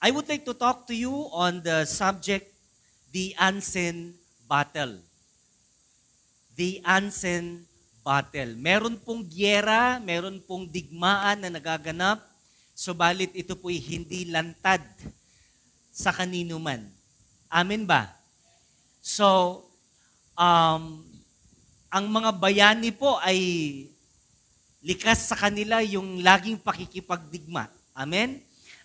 I would like to talk to you on the subject, the unseen battle. The unseen battle. Meron pong giyera, meron pong digmaan na nagaganap, subalit ito po'y hindi lantad sa kanino man. Amen ba? So, ang mga bayani po ay likas sa kanila yung laging pakikipagdigma. Amen?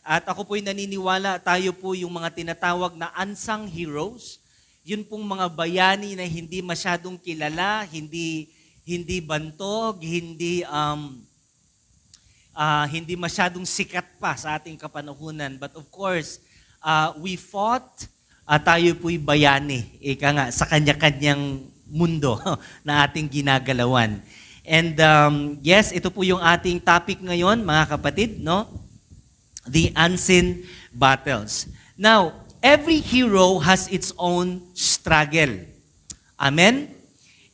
At ako po'y naniniwala, tayo po yung mga tinatawag na unsung heroes. Yun pong mga bayani na hindi masyadong kilala, hindi bantog, hindi masyadong sikat pa sa ating kapanahunan. But of course, we fought, tayo po'y bayani, ika nga, sa kanya-kanyang mundo na ating ginagalawan. And yes, ito po yung ating topic ngayon, mga kapatid, no? The unseen battles. Now, every hero has its own struggle. Amen?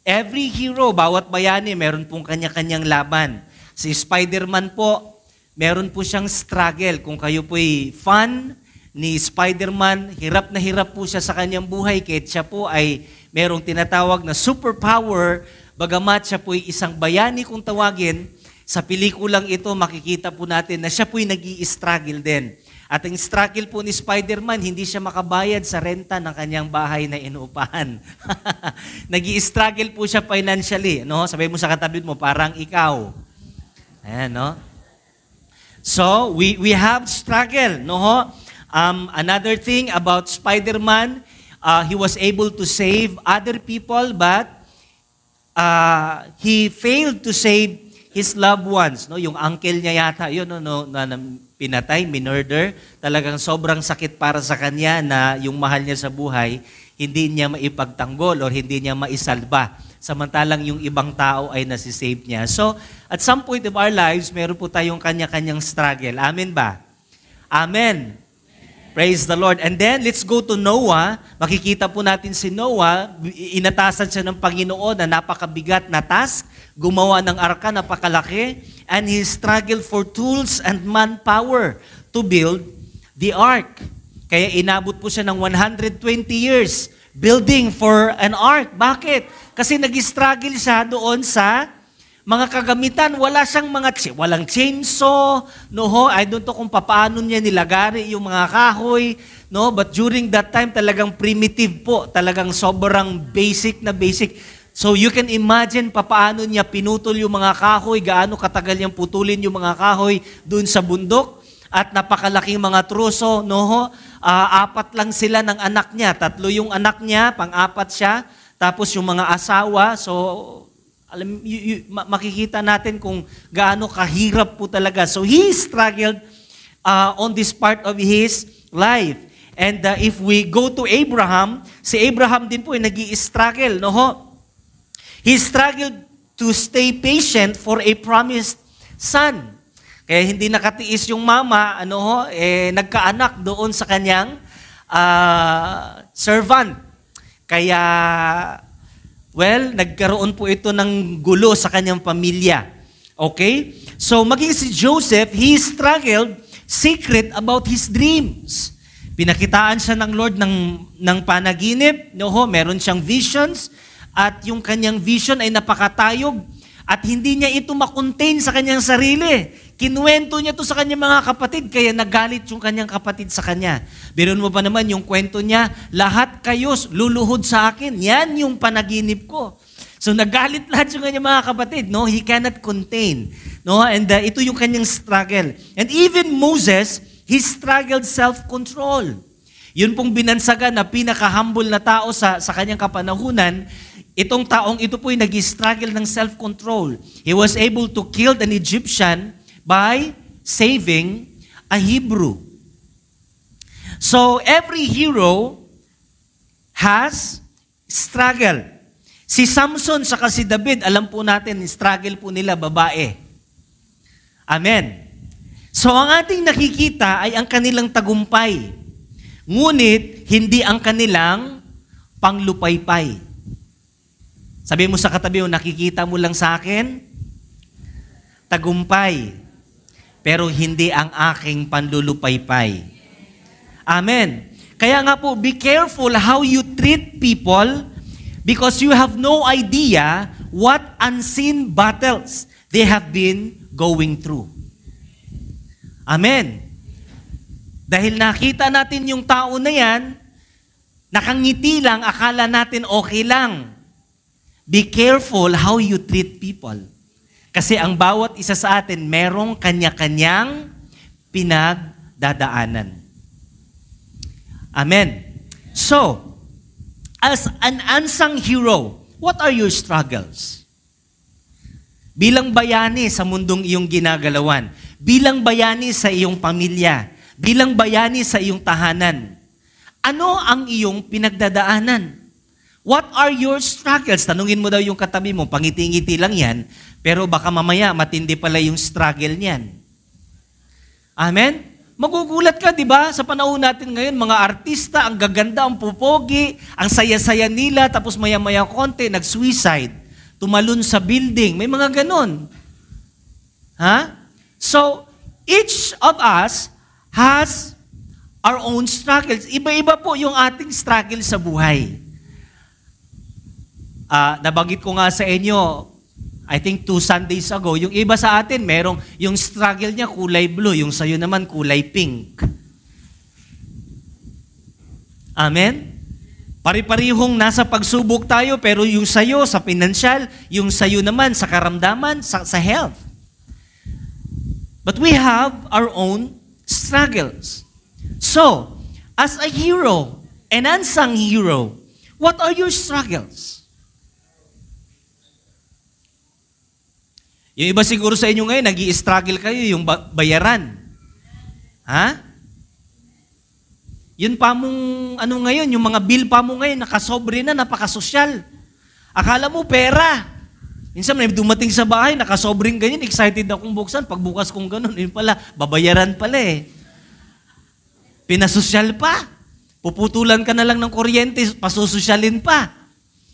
Every hero, bawat bayani, meron pong kanya-kanyang laban. Si Spider-Man po, meron po siyang struggle. Kung kayo po'y fan ni Spider-Man, hirap na hirap po siya sa kanyang buhay kahit siya po ay merong tinatawag na superpower. Bagamat siya po'y isang bayani kung tawagin, sa pelikulang ito makikita po natin na siya po'y nag-i-struggle din. At ang struggle po ni Spider-Man, hindi siya makabayad sa renta ng kanyang bahay na inuupahan. Nag-i-struggle po siya financially. No? Sabi mo sa katabi mo, parang ikaw. Ayan, no? So, we have struggle. No? Another thing about Spider-Man, he was able to save other people, but he failed to save his loved ones. No? Yung uncle niya yata, yun, na pinatay, minurder. Talagang sobrang sakit para sa kanya na yung mahal niya sa buhay, hindi niya maipagtanggol or hindi niya maisalba. Samantalang yung ibang tao ay nasisave niya. So, at some point of our lives, meron po tayong kanya-kanyang struggle. Amen ba? Amen. Praise the Lord. And then, let's go to Noah. Makikita po natin si Noah, inatasan siya ng Panginoon na napakabigat na task, gumawa ng arka, napakalaki, and he struggled for tools and manpower to build the ark. Kaya inabot po siya ng 120 years building for an ark. Bakit? Kasi nag-struggle siya doon sa mga kagamitan. Walang chainsaw, no ho? I don't know kung paano niya nilagari yung mga kahoy, no? But during that time, talagang primitive po. Talagang sobrang basic na basic. So you can imagine paano niya pinutol yung mga kahoy, gaano katagal niyang putulin yung mga kahoy doon sa bundok, at napakalaking mga truso, no ho? 4 lang sila ng anak niya. 3 yung anak niya, pang-4 siya. Tapos yung mga asawa, so makikita natin kung gaano kahirap po talaga. So he struggled on this part of his life. And if we go to Abraham, si Abraham din po ay nag-i-struggle, no ho? He struggled to stay patient for a promised son. Kaya hindi nakatiis yung mama, nagkaanak doon sa kanyang servant. Kaya, nagkaroon po ito ng gulo sa kanyang pamilya. Okay? So, maging si Joseph, he struggled secret about his dreams. Pinakitaan siya ng Lord ng panaginip. Meron siyang visions. At yung kanyang vision ay napakatayog. At hindi niya ito makontain sa kanyang sarili. Kinuwento niya to sa kanyang mga kapatid, kaya nagalit yung kanyang kapatid sa kanya. Biruin mo pa naman yung kwento niya, lahat kayo luluhod sa akin. Yan yung panaginip ko. So nagalit lahat yung kanyang mga kapatid. No? He cannot contain. No? And ito yung kanyang struggle. And even Moses, he struggled self-control. Yun pong binansagan na pinaka-humble na tao sa kanyang kapanahunan. Itong taong ito po'y nag-struggle ng self-control. He was able to kill an Egyptian by saving a Hebrew. So, every hero has struggle. Si Samson saka si David, alam po natin, struggle po nila babae. Amen. So, ang ating nakikita ay ang kanilang tagumpay. Ngunit, hindi ang kanilang panglupaypay. Sabi mo sa katabi mo, nakikita mo lang sa akin, tagumpay, pero hindi ang aking panlulupaypay. Amen. Kaya nga po, be careful how you treat people because you have no idea what unseen battles they have been going through. Amen. Dahil nakita natin yung tao na yan, nakangiti lang, akala natin okay lang. Be careful how you treat people. Kasi ang bawat isa sa atin, merong kanya-kanyang pinagdadaanan. Amen. So, as an unsung hero, what are your struggles? Bilang bayani sa mundong iyong ginagalawan, bilang bayani sa iyong pamilya, bilang bayani sa iyong tahanan, ano ang iyong pinagdadaanan? What are your struggles? Tanungin mo daw yung katabi mo, pangiti-ngiti lang yan, pero baka mamaya matindi pala yung struggle niyan. Amen? Magugulat ka, di ba? Sa panahon natin ngayon, mga artista, ang gaganda, ang pupogi, ang saya-saya nila, tapos maya-maya konti, nag-suicide, tumalon sa building. May mga ganon. Ha? So, each of us has our own struggles. Iba-iba po yung ating struggle sa buhay. Nabanggit ko nga sa inyo, I think 2 Sundays ago, yung iba sa atin, merong yung struggle niya kulay blue, yung sayo naman kulay pink. Amen? Pari-parihong nasa pagsubok tayo, pero yung sayo sa pinansyal, yung sayo naman sa karamdaman, sa health. But we have our own struggles. So, as a hero, an unsung hero, what are your struggles? Yung iba siguro sa inyo ngayon, nag-i-struggle kayo yung bayaran. Ha? Yun pa mong, ngayon, yung mga bill pa mo ngayon, nakasobre na, napakasosyal. Akala mo, pera. Minsan may dumating sa bahay, nakasobreng ganyan, excited akong buksan. Pagbukas kong ganun, yun pala, babayaran pala eh. Pinasosyal pa. Puputulan ka na lang ng kuryente, pasusosyalin pa.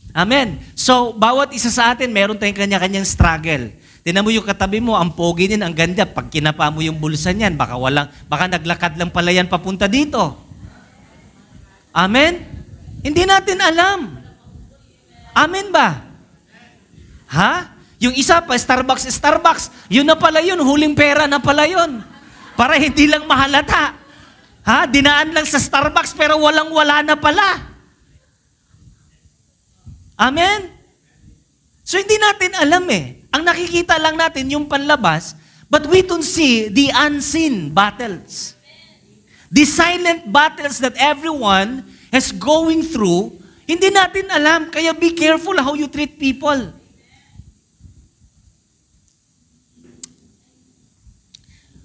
Amen. So, bawat isa sa atin, meron tayong kanya-kanyang struggle. Tinan mo yung katabi mo, ang pogi niyan, ang ganda. Pag kinapa mo yung bulsa niyan, baka naglakad lang pala yan papunta dito. Amen? Hindi natin alam. Amen ba? Ha? Yung isa pa, Starbucks, yun na pala yun, huling pera na pala yun. Para hindi lang mahalata. Ha? Dinaan lang sa Starbucks pero walang-wala na pala. Amen? So hindi natin alam eh. Ang nakikita lang natin yung panlabas, but we don't see the unseen battles. The silent battles that everyone is going through, hindi natin alam. Kaya be careful how you treat people.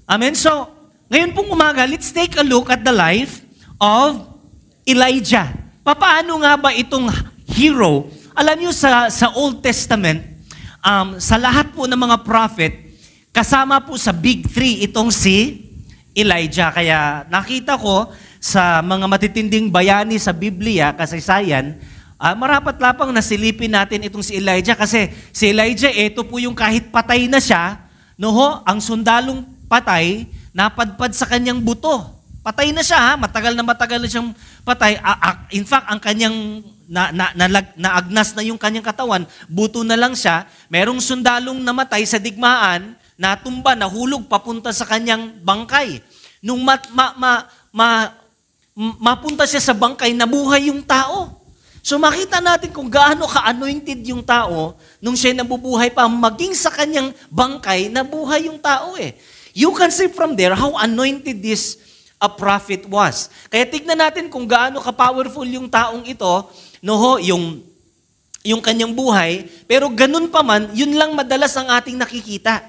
Amen? So, ngayon pong umaga, let's take a look at the life of Elijah. Paano nga ba itong hero? Alam niyo sa Old Testament, sa lahat po ng mga prophet, kasama po sa Big Three itong si Elijah. Kaya nakita ko sa mga matitinding bayani sa Biblia, kasaysayan, marapat-lapang nasilipin natin itong si Elijah kasi si Elijah, ito po yung kahit patay na siya, ang sundalong patay, napadpad sa kanyang buto. Patay na siya, matagal na siyang patay. In fact, ang kanyang naagnas na yung kanyang katawan, buto na lang siya. Merong sundalong namatay sa digmaan, natumba, nahulog papunta sa kanyang bangkay. Nung mapunta siya sa bangkay, nabuhay yung tao. So makita natin kung gaano ka-anointed yung tao nung siya nabubuhay pa, maging sa kanyang bangkay, nabuhay yung tao eh. You can see from there how anointed this a prophet was. Kaya tignan natin kung gaano ka-powerful yung taong ito, yung kanyang buhay, pero ganun pa man, yun lang madalas ang ating nakikita.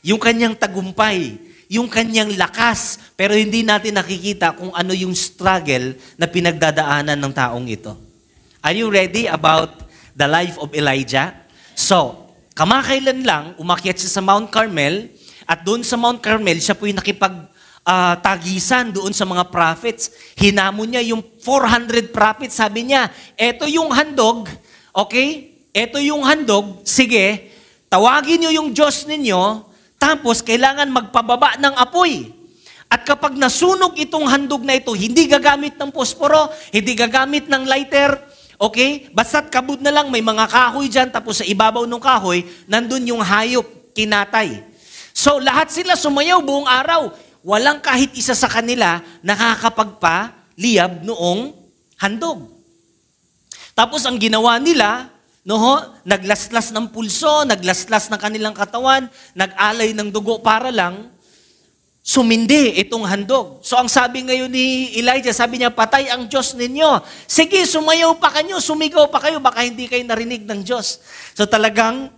Yung kanyang tagumpay, yung kanyang lakas, pero hindi natin nakikita kung ano yung struggle na pinagdadaanan ng taong ito. Are you ready about the life of Elijah? So, kamakailan lang, umakyat siya sa Mount Carmel, at doon sa Mount Carmel, siya po yung tagisan doon sa mga prophets. Hinamon niya yung 400 prophets. Sabi niya, eto yung handog, okay? Eto yung handog, sige, tawagin niyo yung Diyos ninyo, tapos kailangan magpababa ng apoy. At kapag nasunog itong handog na ito, hindi gagamit ng posporo, hindi gagamit ng lighter, okay? Basta't kabud na lang, may mga kahoy dyan, tapos sa ibabaw ng kahoy, nandun yung hayop, kinatay. So lahat sila sumayaw buong araw. Walang kahit isa sa kanila nakakapagpaliyab noong handog. Tapos ang ginawa nila, naglaslas ng pulso, naglaslas ng kanilang katawan, nag-alay ng dugo para lang sumindi itong handog. So ang sabi ngayon ni Elijah, sabi niya, patay ang Diyos ninyo. Sige, sumayaw pa kayo, sumigaw pa kayo, baka hindi kayo narinig ng Diyos. So talagang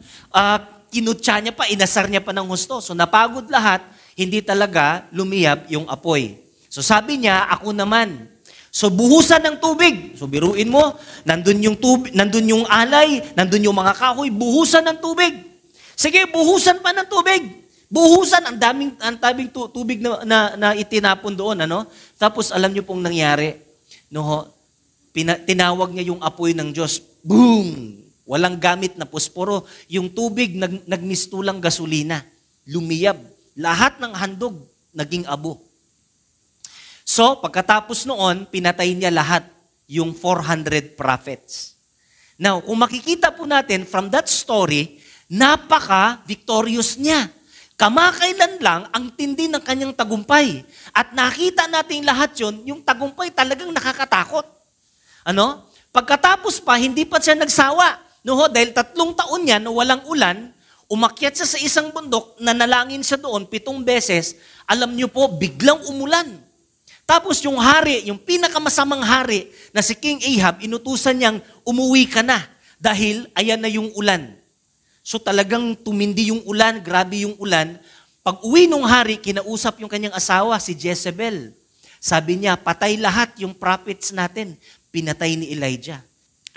kinutya niya pa, inasar niya pa ng husto. So napagod lahat, hindi talaga lumiyab yung apoy. So sabi niya, ako naman. So buhusan ng tubig. So biruin mo, nandun yung tubig, nandun yung alay, nandun yung mga kahoy, buhusan ng tubig. Sige, buhusan pa ng tubig. Buhusan, ang daming tubig na itinapon doon, ano? Tapos alam niyo pong nangyari, tinawag niya yung apoy ng Diyos. Boom! Walang gamit na posporo. Yung tubig nagmistulang gasolina. Lumiyab. Lahat ng handog naging abo. So, pagkatapos noon, pinatay niya lahat yung 400 prophets. Now, kung makikita po natin from that story, napaka-victorious niya. Kamakailan lang ang tindi ng kanyang tagumpay. At nakita natin lahat yun, yung tagumpay talagang nakakatakot. Ano? Pagkatapos pa, hindi pa siya nagsawa. Dahil 3 taon niya na walang ulan, umakyat siya sa isang bundok, nanalangin siya doon 7 beses. Alam niyo po, biglang umulan. Tapos yung hari, yung pinakamasamang hari na si King Ahab, inutusan niyang umuwi ka na dahil ayan na yung ulan. So talagang tumindi yung ulan, grabe yung ulan. Pag uwi ng hari, kinausap yung kanyang asawa, si Jezebel. Sabi niya, patay lahat yung prophets natin. Pinatay ni Elijah.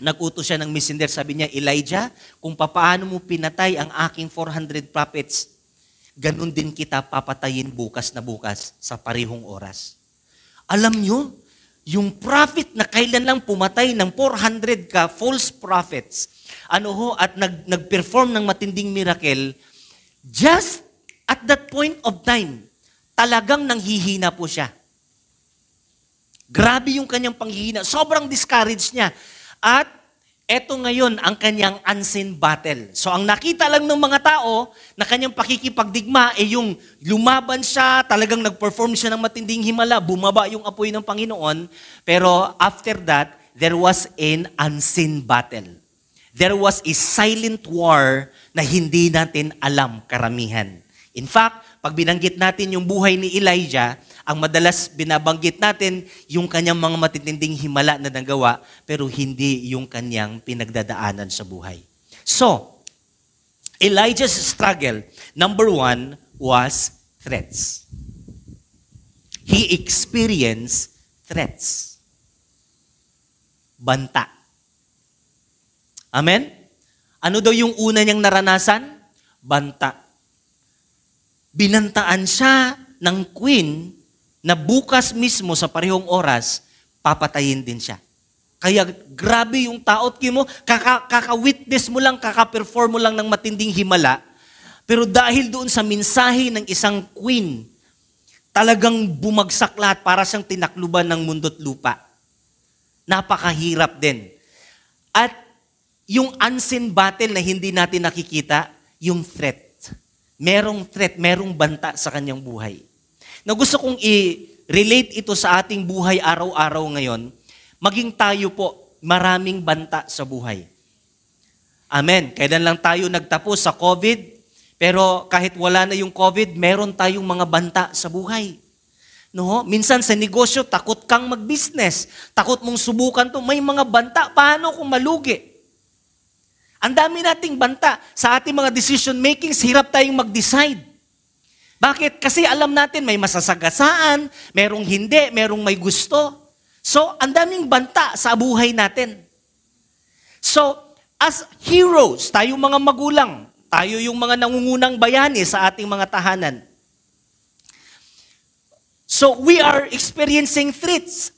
Nag-utos siya ng messenger, sabi niya, Elijah, kung papaano mo pinatay ang aking 400 prophets, ganun din kita papatayin bukas na bukas sa parehong oras. Alam nyo, yung prophet na kailan lang pumatay ng 400 false prophets, at nag-perform ng matinding miracle, just at that point of time, talagang nanghihina po siya. Grabe yung kanyang panghihina. Sobrang discouraged niya. At eto ngayon ang kanyang unseen battle. So ang nakita lang ng mga tao na kanyang pakikipagdigma ay yung lumaban siya, talagang nag-perform siya ng matinding himala, bumaba yung apoy ng Panginoon, pero after that, there was an unseen battle. There was a silent war na hindi natin alam karamihan. In fact, pag binanggit natin yung buhay ni Elijah, ang madalas binabanggit natin yung kanyang mga matitinding himala na nagawa, pero hindi yung kanyang pinagdadaanan sa buhay. So, Elijah's struggle, number 1, was threats. He experienced threats. Banta. Amen? Ano daw yung una niyang naranasan? Banta. Binantaan siya ng queen na bukas mismo sa parehong oras, papatayin din siya. Kaya grabe yung taot mo, kaka-witness mo lang, kaka-perform mo lang ng matinding himala, pero dahil doon sa mensahe ng isang queen, talagang bumagsak lahat para siyang tinakluban ng mundo't lupa. Napakahirap din. At yung unseen battle na hindi natin nakikita, yung threat. Merong threat, merong banta sa kanyang buhay. Na gusto kong i-relate ito sa ating buhay araw-araw ngayon, maging tayo po, maraming banta sa buhay. Amen. Kailan lang tayo nagtapos sa COVID, pero kahit wala na yung COVID, meron tayong mga banta sa buhay. Minsan sa negosyo, takot kang mag-business. Takot mong subukan to. May mga banta, paano kung malugi? Ang dami nating banta. Sa ating mga decision makings, hirap tayong mag-decide. Bakit? Kasi alam natin may masasagasaan, merong hindi, merong may gusto. So, ang daming banta sa buhay natin. So, as heroes, tayo mga magulang, tayo yung mga nangungunang bayani sa ating mga tahanan. So, we are experiencing threats.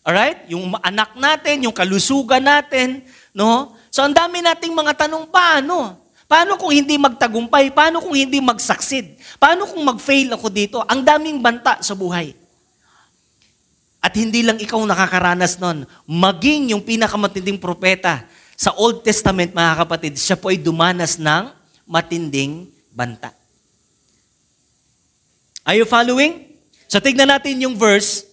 Alright? Yung anak natin, yung kalusugan natin, no? So, ang dami nating mga tanong, paano? Paano kung hindi magtagumpay? Paano kung hindi mag-succeed? Paano kung mag-fail ako dito? Ang daming banta sa buhay. At hindi lang ikaw nakakaranas nun. Maging yung pinakamatinding propeta sa Old Testament, mga kapatid, siya po ay dumanas ng matinding banta. Are you following? So tignan natin yung verse.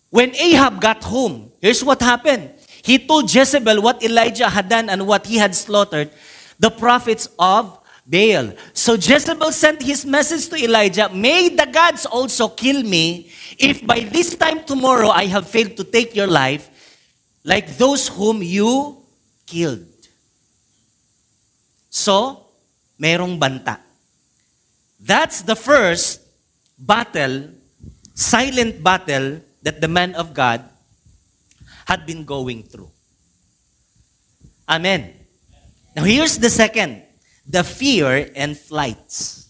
When Ahab got home, here's what happened. He told Jezebel what Elijah had done and what he had slaughtered the prophets of Baal. So Jezebel sent his message to Elijah, "May the gods also kill me if by this time tomorrow I have failed to take your life like those whom you killed." So, merong banta. That's the first battle, silent battle that the man of God had been going through. Amen. Now here's the second, the fear and flights.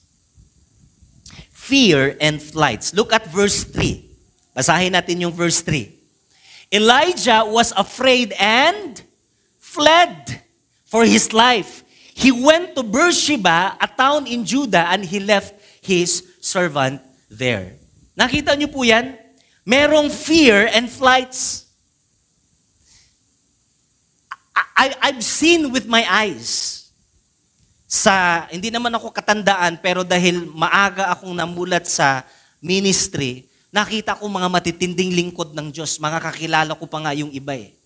Fear and flights. Look at verse 3. Basahin natin yung verse 3. Elijah was afraid and fled for his life. He went to Beersheba, a town in Judah, and he left his servant there. Nakita niyo po yan? Merong fear and flights. I've seen with my eyes. Hindi naman ako katandaan, pero dahil maaga akong namulat sa ministry, nakita ko mga matitinding lingkod ng Diyos. Mga kakilala ko pa nga yung iba eh.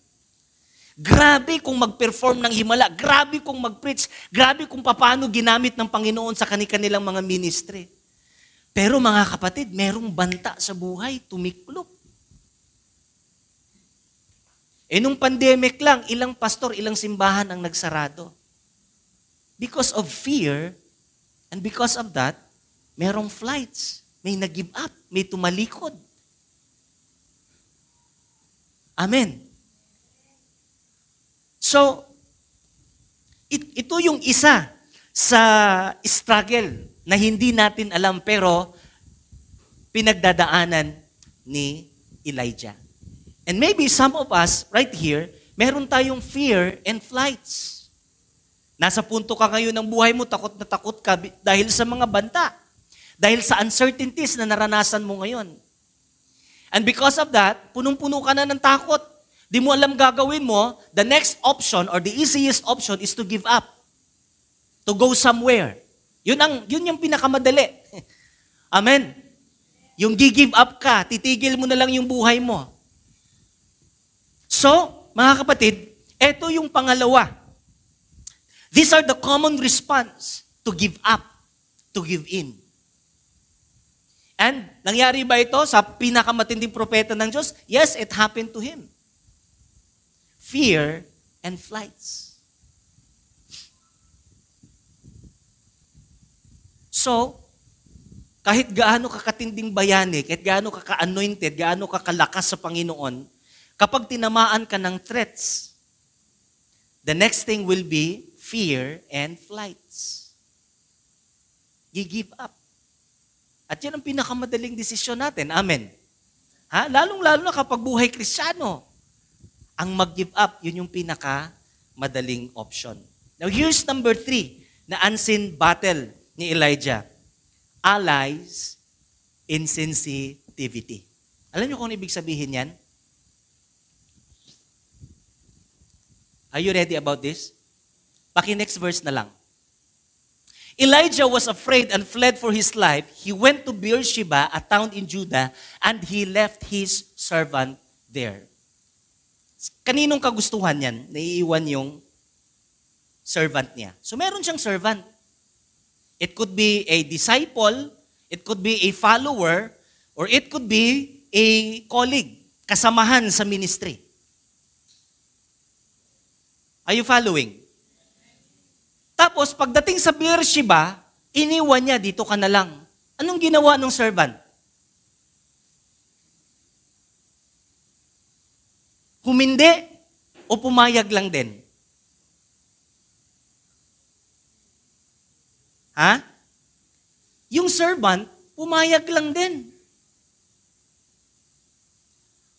Grabe kung mag-perform ng himala. Grabe kung mag-preach. Grabe kung paano ginamit ng Panginoon sa kanilang mga ministry. Pero mga kapatid, merong banta sa buhay, tumiklop. Nung pandemic lang, ilang pastor, ilang simbahan ang nagsarado. Because of fear, and because of that, merong flights. May nag-give up, may tumalikod. Amen. So, ito yung isa sa struggle na hindi natin alam pero pinagdadaanan ni Elijah. And maybe some of us right here, meron tayong fear and flights. Nasa punto ka ngayon ng buhay mo, takot na takot ka dahil sa mga banta. Dahil sa uncertainties na naranasan mo ngayon. And because of that, punong-puno ka na ng takot. Di mo alam gagawin mo, the next option or the easiest option is to give up. To go somewhere. Yun yung pinakamadali. Amen. Yung gi-give up ka, titigil mo na lang yung buhay mo. So, mga kapatid, ito yung pangalawa. These are the common response to give up, to give in. And, nangyari ba ito sa pinakamatinding propeta ng Diyos? Yes, it happened to him. Fear and flights. So, kahit gaano kakatinding bayani, kahit gaano ka-anointed, gaano kakalakas sa Panginoon, kapag tinamaan ka ng threats, the next thing will be fear and flights. Gi-give up. At yan ang pinakamadaling desisyon natin. Amen. Lalong-lalo na kapag buhay Kristiyano, ang mag-give up, yun yung pinakamadaling option. Now here's number 3, na unseen battle ni Elijah. Allies, insensitivity. Alam niyo kung ano ibig sabihin yan? Are you ready about this? Paki-next verse na lang. Elijah was afraid and fled for his life. He went to Beersheba, a town in Judah, and he left his servant there. Kaninong kagustuhan yan? Naiiwan yung servant niya. So meron siyang servant. It could be a disciple, it could be a follower, or it could be a colleague, kasamahan sa ministry. Are you following? Tapos, pagdating sa Beersheba, iniwan niya, dito ka na lang. Anong ginawa ng servant? Humindi o pumayag lang din? Yung servant, pumayag lang din.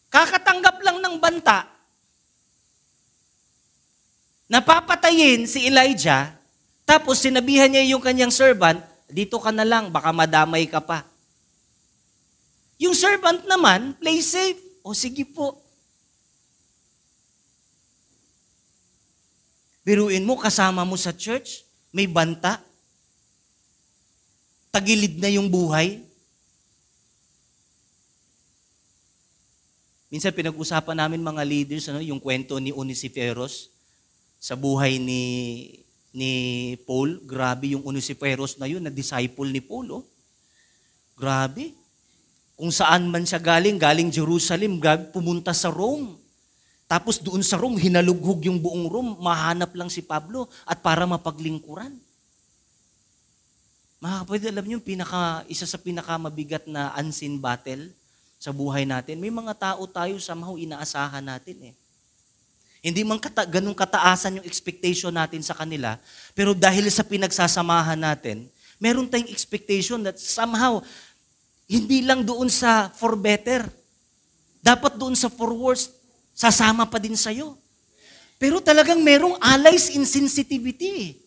Kakatanggap lang ng banta, Napapatayin si Elijah, tapos sinabihan niya yung kanyang servant, dito ka na lang, baka madamay ka pa. Yung servant naman, play safe. O sige po. Biruin mo, kasama mo sa church, may banta, tagilid na yung buhay. Minsan pinag-usapan namin mga leaders, yung kwento ni Onesiferos sa buhay ni Paul. Grabe yung Onesiferos na yun, na disciple ni Paul. Grabe. Kung saan man siya galing Jerusalem, pumunta sa Rome. Tapos doon sa Rome, hinalughog yung buong Rome, mahanap lang si Pablo at para mapaglingkuran. Mga kapatid, alam niyo, isa sa pinakamabigat na unseen battle sa buhay natin, may mga tao tayo somehow inaasahan natin . Hindi man ganun kataasan yung expectation natin sa kanila, pero dahil sa pinagsasamahan natin, meron tayong expectation that somehow, hindi lang doon sa for better, dapat doon sa for worse, sasama pa din sa'yo. Pero talagang merong allies in sensitivity.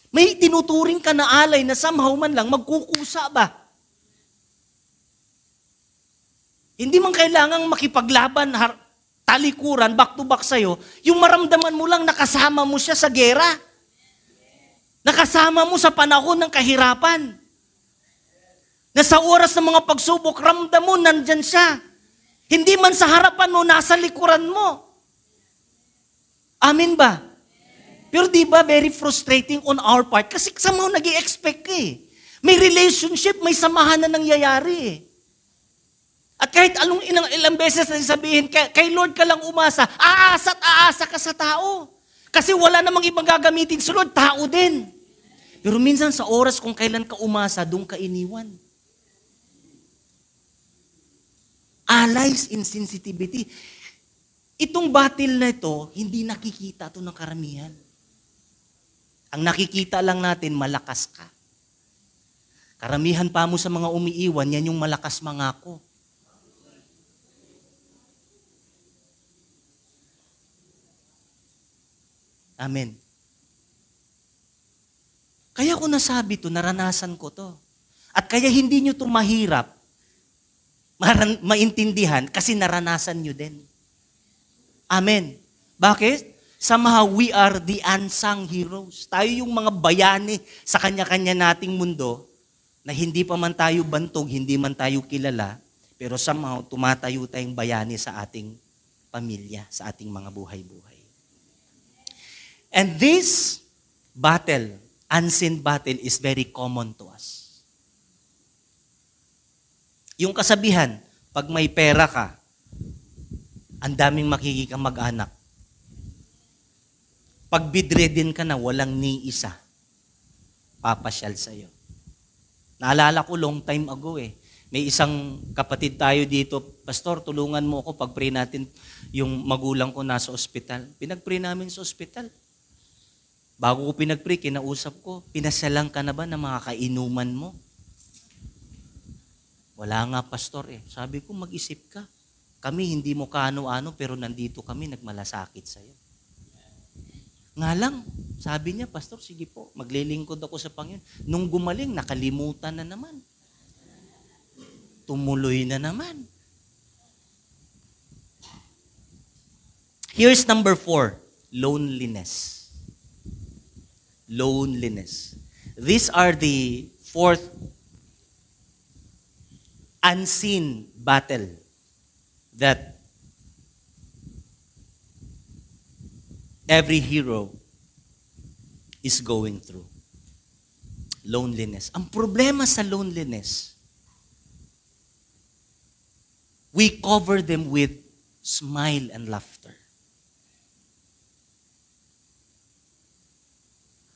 May tinuturing ka na alay na somehow man lang magkukusa ba? Hindi man kailangang makipaglaban, talikuran, back to back sa'yo, yung maramdaman mo lang nakasama mo siya sa gera. Nakasama mo sa panahon ng kahirapan. Na sa oras ng mga pagsubok, ramdam mo, nandyan siya. Hindi man sa harapan mo, nasa likuran mo. Amen ba? Pero di ba very frustrating on our part? Kasi somehow nag-i-expect ka . May relationship, may samahan na nangyayari . At kahit ilang beses na sabihin, kay Lord ka lang umasa, aasa at aasa ka sa tao. Kasi wala namang ibang gagamitin sa Lord, tao din. Pero minsan sa oras kung kailan ka umasa, doon ka iniwan. Allies in sensitivity. Itong battle na ito, hindi nakikita ito ng karamihan. Ang nakikita lang natin, malakas ka. Karamihan pa mo sa mga umiiwan, yan yung malakas mangako. Amen. Kaya ko nasabi to, naranasan ko to. At kaya hindi nyo to mahirap maintindihan kasi naranasan nyo din. Amen. Bakit? Somehow we are the unsung heroes. Tayo yung mga bayani sa kanya-kanya nating mundo na hindi pa man tayo bantog, hindi man tayo kilala, pero somehow tumatayo tayong bayani sa ating pamilya, sa ating mga buhay-buhay. And this battle, unseen battle, is very common to us. Yung kasabihan, pag may pera ka, ang daming makikikamag-anak. Pag bedridden ka na, walang ni isa, papasyal sa'yo. Naalala ko long time ago . May isang kapatid tayo dito, Pastor, tulungan mo ako pag-pray natin yung magulang ko nasa ospital. Pinag-pray namin sa ospital. Bago ko pinag-pray, kinausap ko, pinasyalan ka na ba ng mga kainuman mo? Wala nga, Pastor . Sabi ko, mag-isip ka. Kami hindi mo kaano-ano, pero nandito kami, nagmalasakit sa'yo. Nga lang, sabi niya, Pastor, sige po, maglilingkod ako sa Panginoon. Nung gumaling, nakalimutan na naman. Tumuloy na naman. Here's number 4, loneliness. Loneliness. These are the 4th unseen battle that every hero is going through. Loneliness. Ang problema sa loneliness, we cover them with smile and laughter.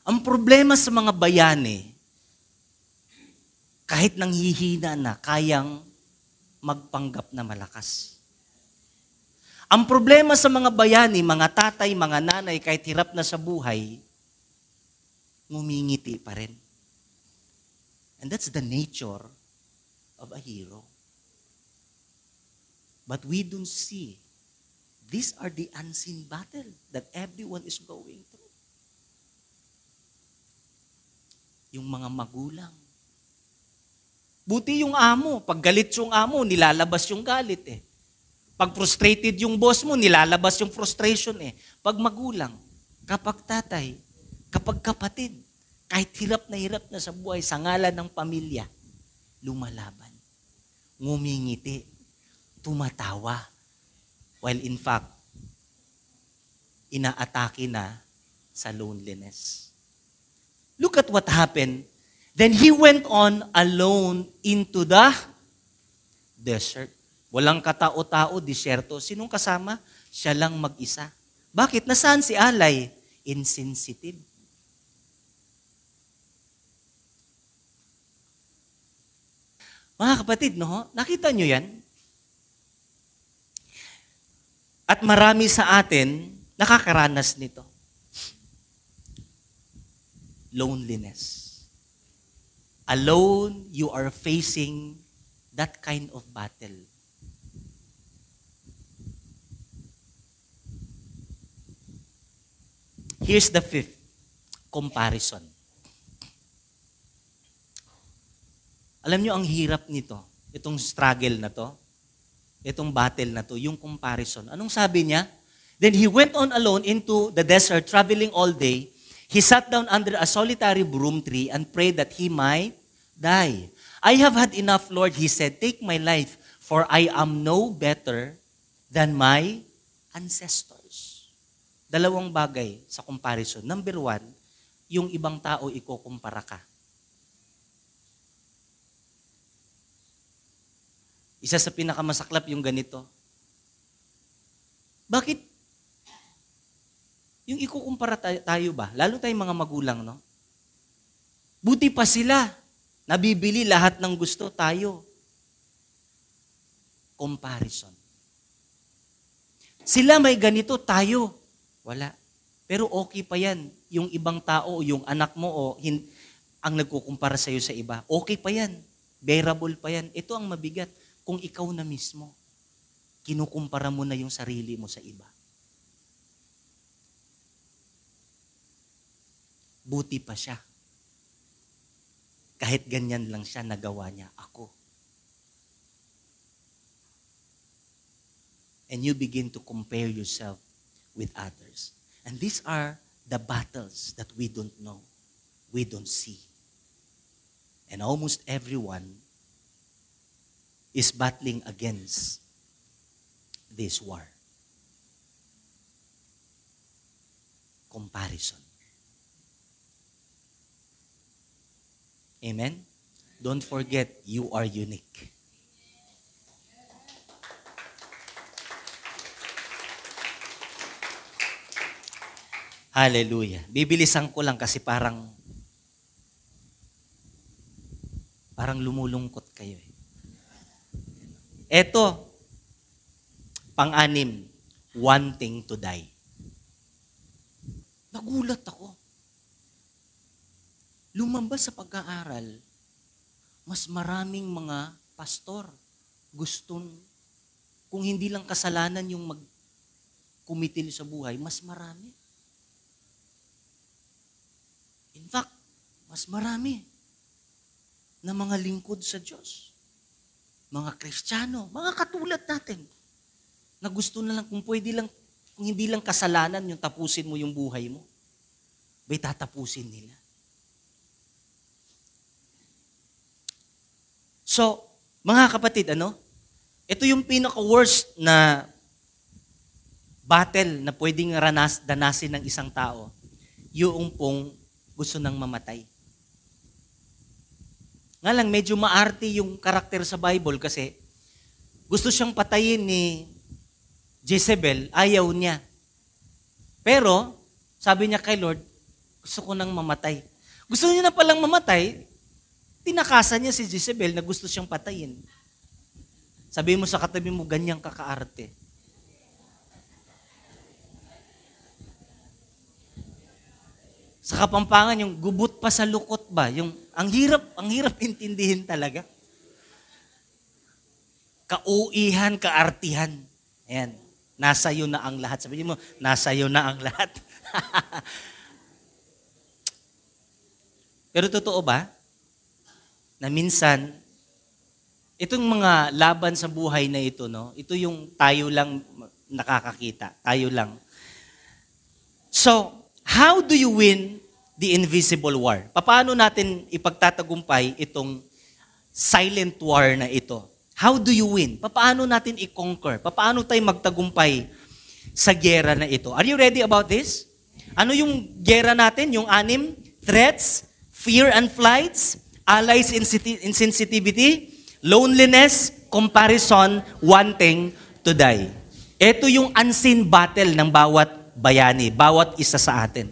Ang problema sa mga bayani, kahit nanghihina na, kayang magpanggap na malakas. Ang problema sa mga bayani, mga tatay, mga nanay, kahit hirap na sa buhay, ngumingiti pa rin. And that's the nature of a hero. But we don't see These are the unseen battle that everyone is going through. Yung mga magulang. Buti yung amo. Pag galit yung amo, nilalabas yung galit eh. Pag frustrated yung boss mo, nilalabas yung frustration eh. Pag magulang, kapag tatay, kapag kapatid, kahit hirap na sa buhay, sa ngalan ng pamilya, lumalaban, ngumingiti, tumatawa. While in fact, inaatake na sa loneliness. Look at what happened. Then he went on alone into the desert. Walang katao-tao, disyerto. Sinong kasama? Siya lang mag-isa. Bakit? Nasaan si Alay? Insensitive. Mga kapatid, no? Nakita nyo yan? At marami sa atin nakakaranas nito. Loneliness. Alone, you are facing that kind of battle. Here's the fifth, comparison. Alam nyo, ang hirap nito, itong struggle na to, itong battle na to, yung comparison. Anong sabi niya? Then he went on alone into the desert, traveling all day. He sat down under a solitary broom tree and prayed that he might die. I have had enough, Lord, he said, take my life, for I am no better than my ancestors. Dalawang bagay sa comparison. Number one, yung ibang tao ikukumpara ka. Isa sa pinakamasaklap yung ganito. Bakit? Yung ikukumpara tayo ba? Lalo tayong mga magulang, no? Buti pa sila. Nabibili lahat ng gusto tayo. Comparison. Sila may ganito, tayo. Wala. Pero okay pa yan. Yung ibang tao, yung anak mo, ang nagkukumpara sa'yo sa iba, okay pa yan. Bearable pa yan. Ito ang mabigat. Kung ikaw na mismo, kinukumpara mo na yung sarili mo sa iba. Buti pa siya. Kahit ganyan lang siya, nagawa niya ako. And you begin to compare yourself with others. And these are the battles that we don't know, we don't see. And almost everyone is battling against this war. Comparison. Amen? Don't forget, you are unique. Hallelujah. Bibilisan ko lang kasi parang lumulungkot kayo eh. Eto, pang-anim, wanting to die. Nagulat ako. Lumabas sa pag-aaral, mas maraming mga pastor gustong, kung hindi lang kasalanan yung magkumitil sa buhay, mas marami. In fact, mas marami na mga lingkod sa Diyos. Mga Kristiyano, mga katulad natin, na gusto na lang, kung hindi lang kasalanan yung tapusin mo yung buhay mo, ba'y tatapusin nila. So, mga kapatid, ito yung pinaka-worst na battle na pwedeng danasin ng isang tao, yung pong gusto nang mamatay. Nga lang, medyo maarte yung karakter sa Bible kasi gusto siyang patayin ni Jezebel, ayaw niya. Pero, sabi niya kay Lord, gusto ko nang mamatay. Gusto niya na palang mamatay, tinakasan niya si Jezebel na gusto siyang patayin. Sabi mo sa katabi mo, ganyang kakaarte. Sa Kapampangan, yung gubot pa sa lukot ba? Yung, ang hirap intindihin talaga. Kauihan, kaartihan. Ayan. Nasa iyo na ang lahat. Sabihin mo, nasa iyo na ang lahat. Pero totoo ba? Na minsan, itong mga laban sa buhay na ito, no? Ito yung tayo lang nakakakita. Tayo lang. So, how do you win the invisible war? Paano natin ipagtatagumpay itong silent war na ito? How do you win? Paano natin i-conquer? Paano tayo magtagumpay sa gera na ito? Are you ready about this? Ano yung gera natin? Yung 6? Threats, fear and flights, allies insensitivity, loneliness, comparison, wanting to die. Ito yung unseen battle ng bawat bayani, bawat isa sa atin.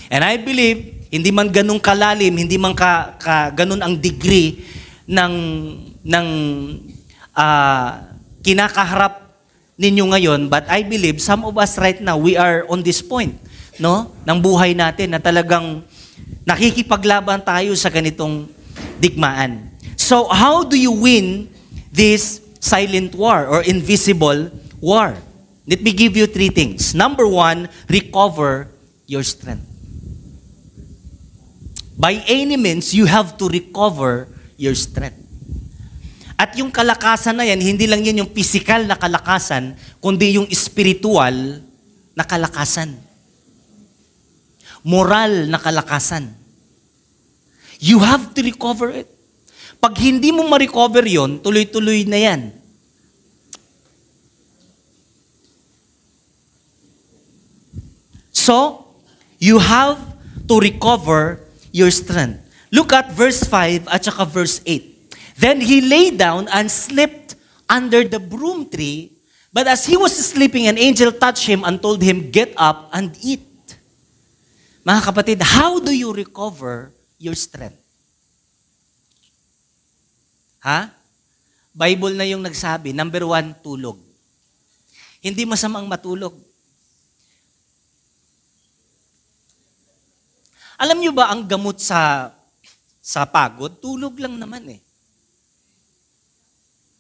And I believe, hindi man ganun kalalim, hindi man ganun ang degree ng kinakaharap ninyo ngayon, but I believe some of us right now, we are on this point, no? Ng buhay natin na talagang nakikipaglaban tayo sa ganitong digmaan. So, how do you win this silent war or invisible war? Let me give you 3 things. Number 1, recover your strength. By any means, you have to recover your strength. At yung kalakasan na yan, hindi lang yan yung physical na kalakasan, kundi yung spiritual na kalakasan. Moral na kalakasan. You have to recover it. Pag hindi mo ma-recover yon, tuloy-tuloy na yan. So, you have to recover your strength. Look at verse 5 at saka verse 8. Then he lay down and slept under the broom tree, but as he was sleeping, an angel touched him and told him, "Get up and eat." Mga kapatid, how do you recover your strength? Ha? Bible na yung nagsabi, number 1, tulog. Hindi masamang matulog. Alam nyo ba ang gamot sa pagod? Tulog lang naman eh.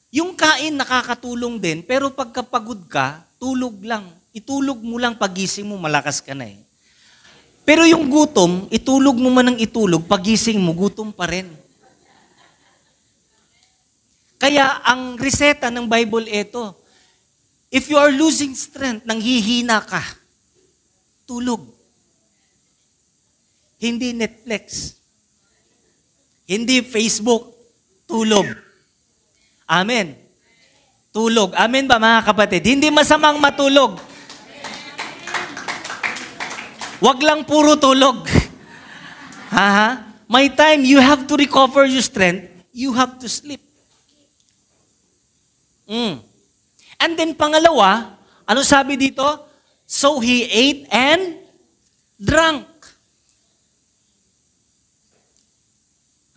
Yung kain nakakatulong din, pero pagkapagod ka, tulog lang. Itulog mo lang, pagising mo, malakas ka na eh. Pero yung gutom, itulog mo man ng itulog, pagising mo, gutom pa rin. Kaya ang reseta ng Bible ito, if you are losing strength, nanghihina ka, tulog. Hindi Netflix. Hindi Facebook. Tulog. Amen. Tulog. Amen ba mga kapatid? Hindi masamang matulog. Wag lang puro tulog. May time you have to recover your strength. You have to sleep. And then pangalawa, ano sabi dito? So he ate and drank.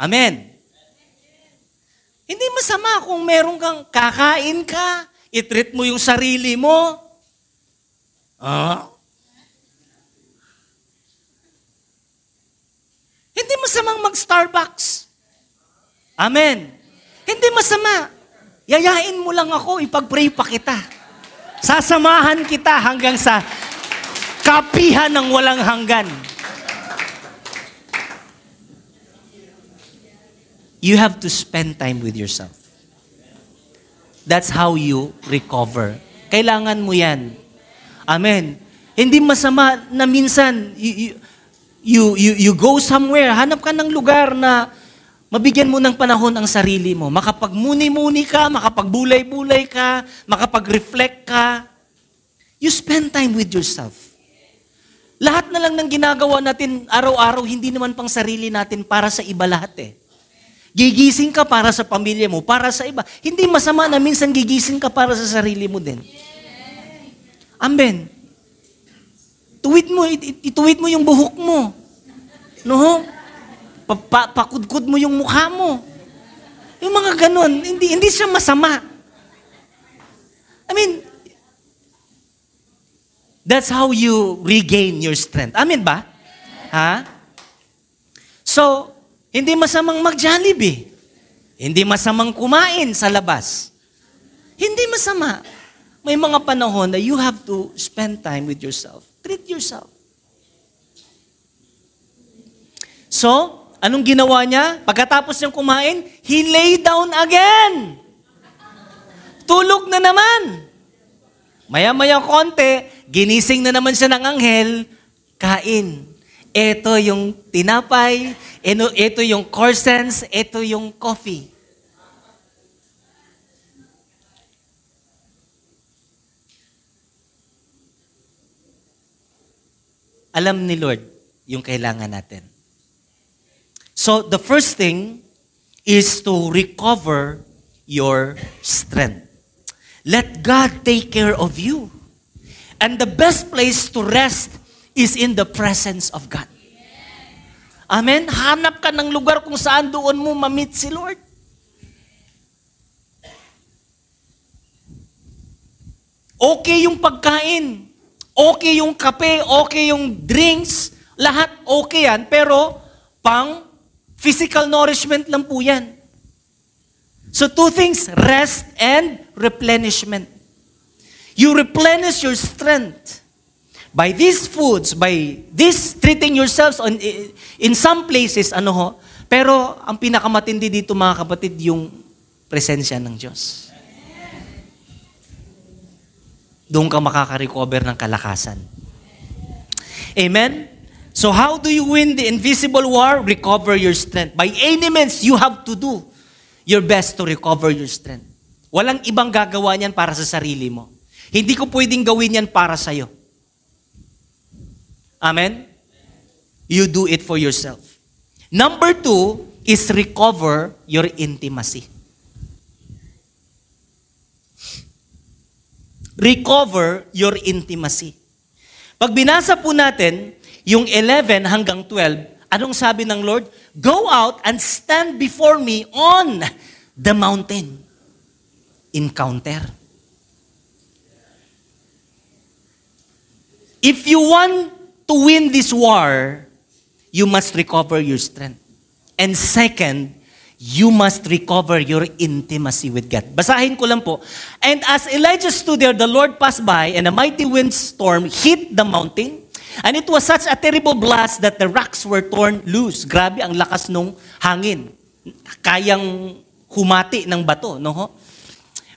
Amen. Hindi masama kung meron kang kakain ka, i-treat mo yung sarili mo. Hindi masamang mag-Starbucks. Amen. Hindi masama. Yayain mo lang ako, ipag-pray pa kita. Sasamahan kita hanggang sa kapihan ng walang hanggan. You have to spend time with yourself. That's how you recover. Kailangan mo yan. Amen. Hindi masama na minsan, you go somewhere, hanap ka ng lugar na mabigyan mo ng panahon ang sarili mo. Makapagmuni-muni ka, makapagbulay-bulay ka, makapag-reflect ka. You spend time with yourself. Lahat na lang ng ginagawa natin araw-araw, hindi naman pang sarili natin, para sa iba lahat eh. Gigising ka para sa pamilya mo, para sa iba. Hindi masama na minsan gigising ka para sa sarili mo din. Amen. Ituwid mo yung buhok mo. No? Pakudkud mo yung mukha mo. Yung mga ganun, hindi siya masama. I mean, that's how you regain your strength. Amen ba? Ha? So, hindi masamang mag-Jollibee. Hindi masamang kumain sa labas. Hindi masama. may mga panahon na you have to spend time with yourself. Treat yourself. So, anong ginawa niya? Pagkatapos niyang kumain, he lay down again. Tulog na naman. Maya-maya konti, ginising na naman siya ng anghel, kain. Ito yung tinapay, ito yung croissants, ito yung coffee. Alam ni Lord yung kailangan natin. So, the first thing is to recover your strength. Let God take care of you. And the best place to rest is in the presence of God. Amen? Hanap ka ng lugar kung saan doon mo ma-meet si Lord. Okay yung pagkain. Okay yung kape, okay yung drinks, lahat okay yan, pero pang physical nourishment lang po yan. So two things, rest and replenishment. You replenish your strength by these foods, by this treating yourselves in some places, pero ang pinakamatindi dito mga kapatid, yung presensya ng Diyos. Doon ka makaka-recover ng kalakasan. Amen? So how do you win the invisible war? Recover your strength. By any means, you have to do your best to recover your strength. Walang ibang gagawa niyan para sa sarili mo. Hindi ko pwedeng gawin yan para sa'yo. Amen? You do it for yourself. Number 2 is recover your intimacy. Recover your intimacy. Pag binasa po natin, yung 11 hanggang 12, anong sabi ng Lord? Go out and stand before me on the mountain. Encounter. If you want to win this war, you must recover your strength. And second, you must recover your intimacy with God. Basahin ko lang po. And as Elijah stood there, the Lord passed by, and a mighty windstorm hit the mountain. And it was such a terrible blast that the rocks were torn loose. Grabe ang lakas nung hangin. Kayang humati ng bato, no?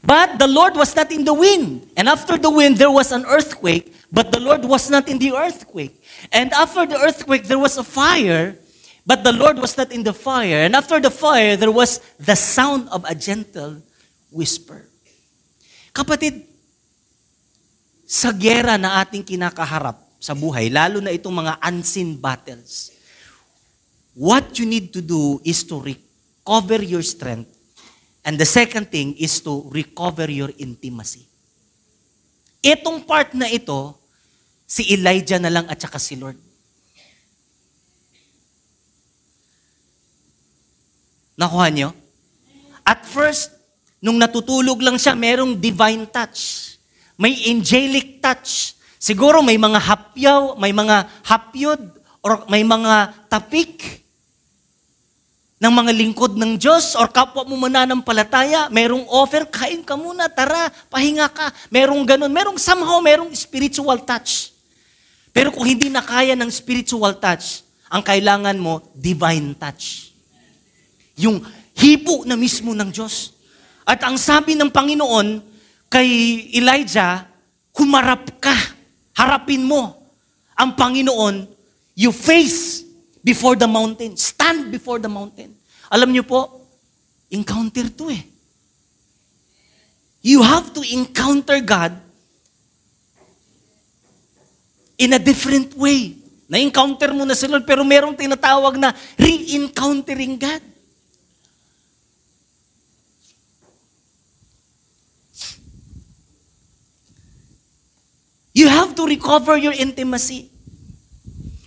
But the Lord was not in the wind. And after the wind, there was an earthquake, but the Lord was not in the earthquake. And after the earthquake, there was a fire, but the Lord was not in the fire. And after the fire, there was the sound of a gentle whisper. Kapatid, sa gera na ating kinakaharap sa buhay, lalo na itong mga unseen battles, what you need to do is to recover your strength. And the second thing is to recover your intimacy. Itong part na ito, si Elijah na lang at saka si Lord. Nakuha nyo? At first, nung natutulog lang siya, merong divine touch. May angelic touch. Siguro may mga hapyaw, may mga hapyod, or may mga tapik ng mga lingkod ng Diyos, or kapwa mo mananampalataya, merong offer, kain ka muna, tara, pahinga ka. Merong ganun. Merong spiritual touch. Pero kung hindi na kaya ng spiritual touch, ang kailangan mo, divine touch. Yung hipo na mismo ng Diyos. At ang sabi ng Panginoon kay Elijah, humarap ka, harapin mo ang Panginoon, you face before the mountain, stand before the mountain. Alam niyo po, encounter to eh. You have to encounter God in a different way. Na-encounter mo na si Lord, pero merong tinatawag na re-encountering God. You have to recover your intimacy.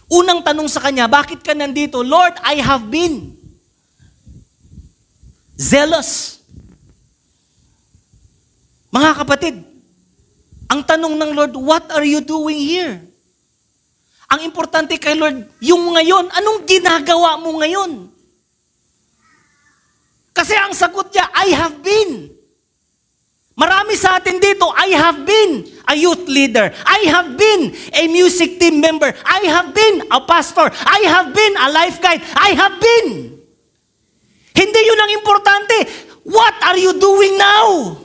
Unang tanong sa kanya, bakit ka nandito? Lord, I have been zealous. Mga kapatid, ang tanong ng Lord, what are you doing here? Ang importante kay Lord, yung ngayon, anong ginagawa mo ngayon? Kasi ang sagot niya, I have been. Marami sa atin dito, I have been a youth leader. I have been a music team member. I have been a pastor. I have been a life guide. I have been. Hindi yun ang importante. What are you doing now?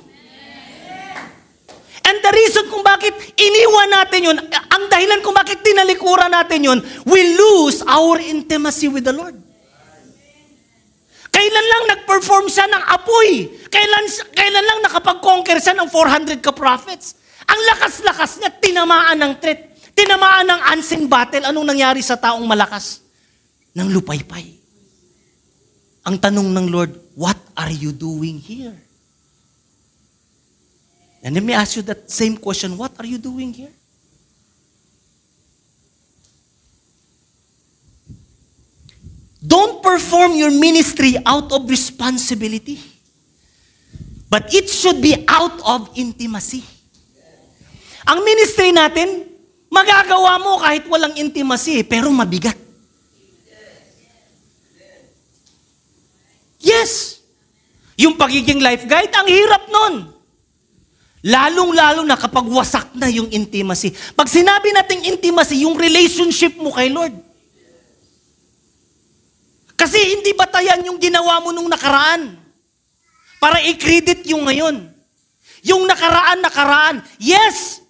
And the reason kung bakit iniwan natin yun, ang dahilan kung bakit tinalikuran natin yun, we lose our intimacy with the Lord. Kailan lang nag-perform siya ng apoy? Kailan lang nakapag-conquer siya ng 400 ka-prophets? Ang lakas-lakas niya, tinamaan ng threat. Tinamaan ng unseen battle. Anong nangyari sa taong malakas? Nang lupaypay. Ang tanong ng Lord, what are you doing here? And let me ask you that same question, what are you doing here? Don't perform your ministry out of responsibility. But it should be out of intimacy. Ang ministry natin, magagawa mo kahit walang intimacy, pero mabigat. Yes. Yung pagiging life guide, ang hirap nun. Lalong-lalo na kapag wasak na yung intimacy. Pag sinabi nating intimacy, yung relationship mo kay Lord. Kasi hindi batayan yung ginawa mo nung nakaraan. Para i-credit yung ngayon. Yung nakaraan. Yes,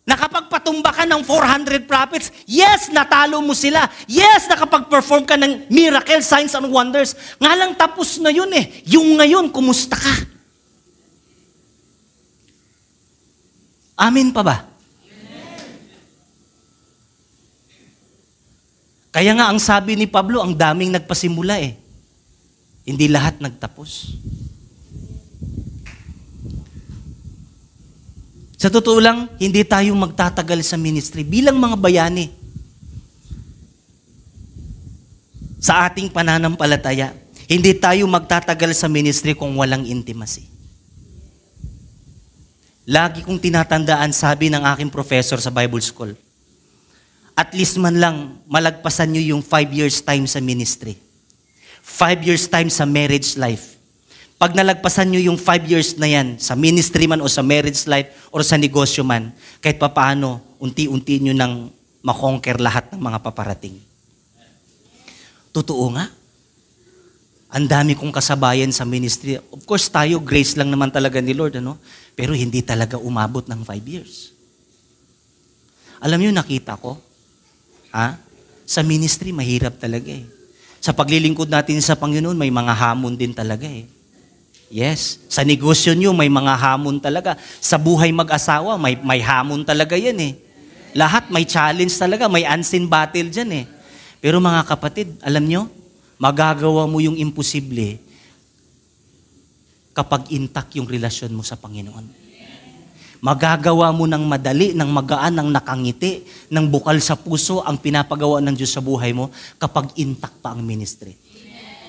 nakapagpatumba ka ng 400 prophets. Yes, natalo mo sila. Yes, nakapag-perform ka ng miracle, signs and wonders. Nga lang tapos na yun eh. Yung ngayon, kumusta ka? Amen pa ba? Kaya nga ang sabi ni Pablo, ang daming nagpasimula eh. Hindi lahat nagtapos. Sa totoo lang, hindi tayo magtatagal sa ministry bilang mga bayani. Sa ating pananampalataya, hindi tayo magtatagal sa ministry kung walang intimacy. Lagi kong tinatandaan, sabi ng aking professor sa Bible School, at least man lang malagpasan nyo yung 5 years time sa ministry. 5 years time sa marriage life. Pag nalagpasan nyo yung 5 years na yan, sa ministry man o sa marriage life o sa negosyo man, kahit papaano, unti-unti nyo nang makonquer lahat ng mga paparating. Totoo nga. Ang dami kong kasabayan sa ministry. Of course, tayo, grace lang naman talaga ni Lord, ano? Pero hindi talaga umabot ng 5 years. Alam nyo, nakita ko, sa ministry, mahirap talaga eh. Sa paglilingkod natin sa Panginoon, may mga hamon din talaga eh. Yes. Sa negosyo nyo, may mga hamon talaga. Sa buhay mag-asawa, may hamon talaga yan eh. Lahat may challenge talaga, may unseen battle dyan eh. Pero mga kapatid, alam nyo, magagawa mo yung imposible kapag intact yung relasyon mo sa Panginoon. Magagawa mo ng madali, ng magaan, ng nakangiti, ng bukal sa puso ang pinapagawa ng Diyos sa buhay mo kapag intact pa ang ministry.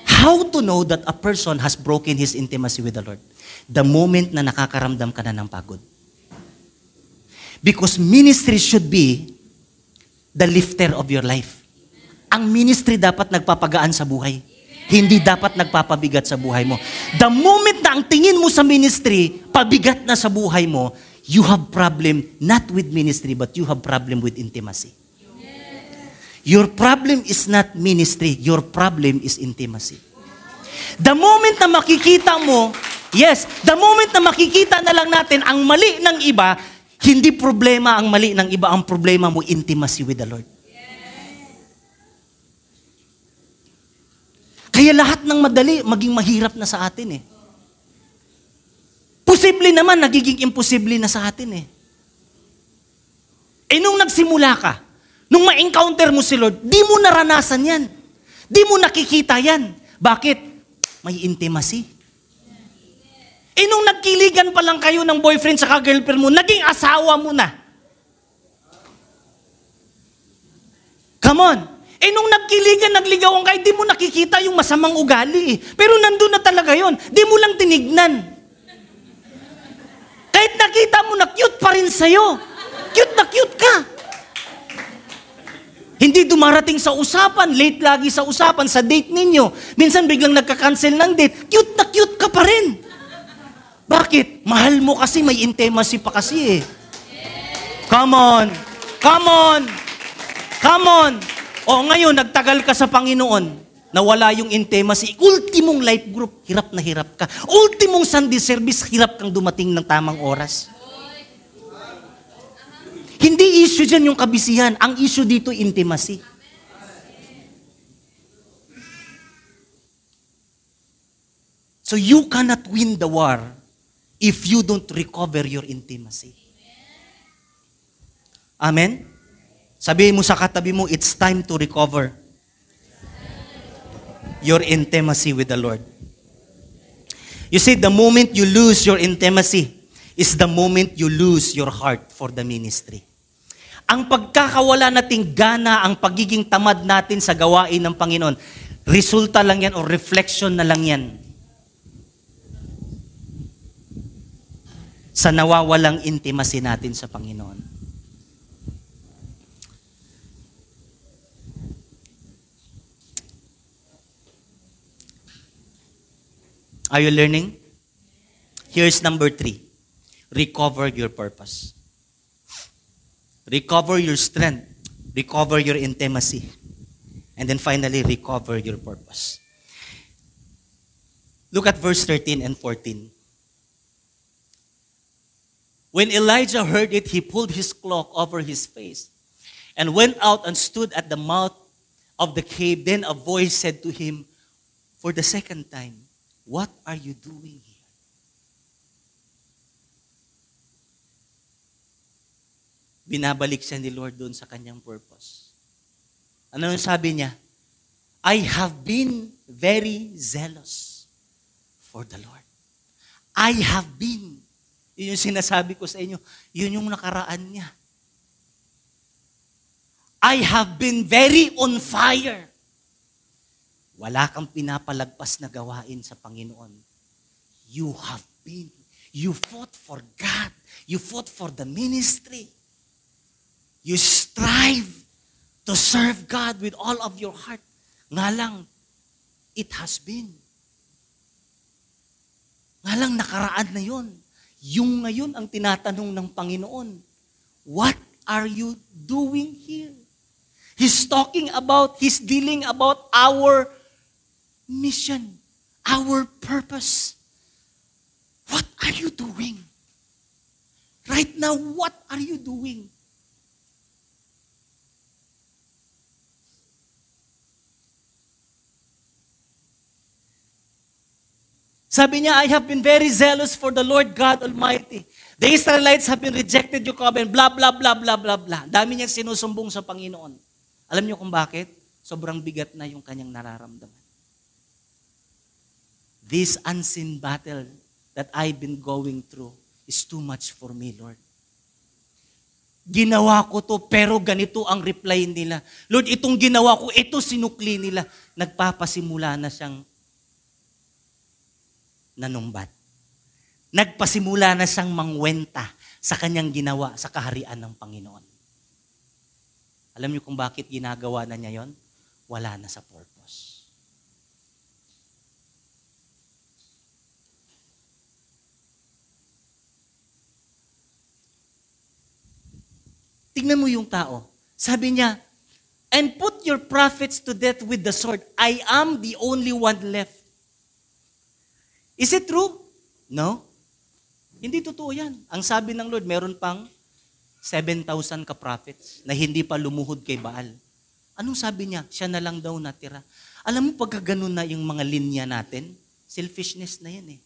How to know that a person has broken his intimacy with the Lord? The moment na nakakaramdam ka na ng pagod. Because ministry should be the lifter of your life. Ang ministry dapat nagpapagaan sa buhay. Hindi dapat nagpapabigat sa buhay mo. The moment na ang tingin mo sa ministry, pabigat na sa buhay mo, you have problem not with ministry, but you have problem with intimacy. Your problem is not ministry. Your problem is intimacy. The moment na makikita mo, the moment na makikita na lang natin ang mali ng iba, hindi problema ang mali ng iba, ang problema mo, intimacy with the Lord. Kaya lahat ng madali, maging mahirap na sa atin eh. Posible naman, nagiging imposible na sa atin eh. Nung nagsimula ka, nung ma-encounter mo si Lord, di mo naranasan yan. Di mo nakikita yan. Bakit? May intimacy. Nung nagkiligan pa lang kayo ng boyfriend sa girlfriend mo, naging asawa mo na. Come on. Nung nagkiligan, nagligawan kayo, di mo nakikita yung masamang ugali eh. Pero nandun na talaga yon. Di mo lang tinignan. Kahit nakita mo na cute pa rin sa'yo. Cute na cute ka. Hindi dumarating sa usapan, late lagi sa usapan, sa date ninyo. Minsan biglang nagka-cancel ng date, cute na cute ka pa rin. Bakit? Mahal mo kasi, may intimacy pa kasi eh. Come on! Come on! Come on! O ngayon, nagtagal ka sa Panginoon, nawala yung intimacy. Ultimong life group, hirap na hirap ka. Ultimong Sunday service, hirap kang dumating ng tamang oras. Hindi issue dyan yung kabisihan. Ang issue dito, intimacy. So you cannot win the war if you don't recover your intimacy. Amen? Sabihin mo sa katabi mo, it's time to recover your intimacy with the Lord. You see, the moment you lose your intimacy is the moment you lose your heart for the ministry. Ang pagkakawala nating gana, ang pagiging tamad natin sa gawain ng Panginoon, resulta lang yan o reflection na lang yan sa nawawalang intimacy natin sa Panginoon. Are you learning? Here's number 3. Recover your purpose. Recover your strength. Recover your intimacy. And then finally, recover your purpose. Look at verse 13 and 14. When Elijah heard it, he pulled his cloak over his face and went out and stood at the mouth of the cave. Then a voice said to him for the second time, "What are you doing here?" Binabalik siya ni Lord doon sa kanyang purpose. Ano yung sabi niya? I have been very zealous for the Lord. I have been. Yun yung sinasabi ko sa inyo. Yun yung nakaraan niya. I have been very on fire. Wala kang pinapalagpas na gawain sa Panginoon. You have been. You fought for God. You fought for the ministry. You strive to serve God with all of your heart. Nga lang, it has been. Nga lang, nakaraan na yun. Yung ngayon ang tinatanong ng Panginoon, what are you doing here? He's dealing about our mission, our purpose. What are you doing? Right now, what are you doing? Sabi niya, I have been very zealous for the Lord God Almighty. The Israelites have been rejected your covenant, blah, blah, blah, blah, blah, blah. Dami niya sinusumbong sa Panginoon. Alam niyo kung bakit? Sobrang bigat na yung kanyang nararamdaman. This unseen battle that I've been going through is too much for me, Lord. Ginawa ko to, pero ganito ang reply nila. Lord, itong ginawa ko, ito sinukli nila. Nagpapasimula na siyang nanumbat. Nagpasimula na siyang mangwenta sa kanyang ginawa sa kaharian ng Panginoon. Alam niyo kung bakit ginagawa na niya yon? Wala na sa purpose. Tingnan mo yung tao. Sabi niya, and put your prophets to death with the sword. I am the only one left. Is it true? No. Hindi totoo yan. Ang sabi ng Lord, meron pang 7,000 ka-prophets na hindi pa lumuhod kay Baal. Anong sabi niya? Siya na lang daw natira. Alam mo, pagka ganun na yung mga linya natin, selfishness na yan eh.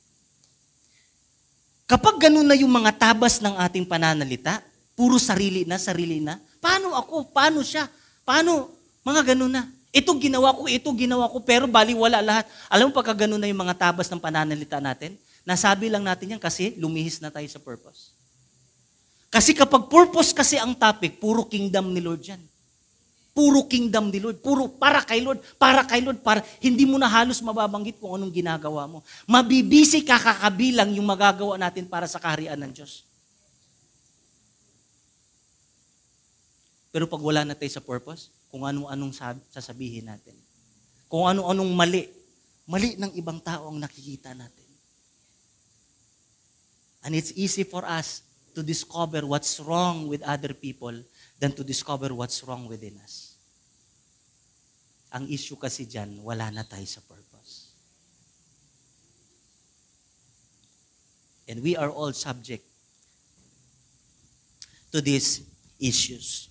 Kapag ganun na yung mga tabas ng ating pananalita, puro sarili na, paano ako? Paano siya? Paano? Mga ganun na. Ito ginawa ko, pero baliwala lahat. Alam mo, pagka ganun na yung mga tabas ng pananalita natin, nasabi lang natin yan kasi lumihis na tayo sa purpose. Kasi kapag purpose kasi ang topic, puro kingdom ni Lord yan. Puro kingdom ni Lord. Puro para kay Lord. Hindi mo na halos mababanggit kung anong ginagawa mo. Mabibisi kakabilang yung magagawa natin para sa kaharian ng Diyos. Pero pag wala na tayo sa purpose, kung anong sasabihin natin. Kung anong mali ng ibang tao ang nakikita natin. And it's easy for us to discover what's wrong with other people than to discover what's wrong within us. Ang issue kasi dyan, wala na tayo sa purpose. And we are all subject to these issues.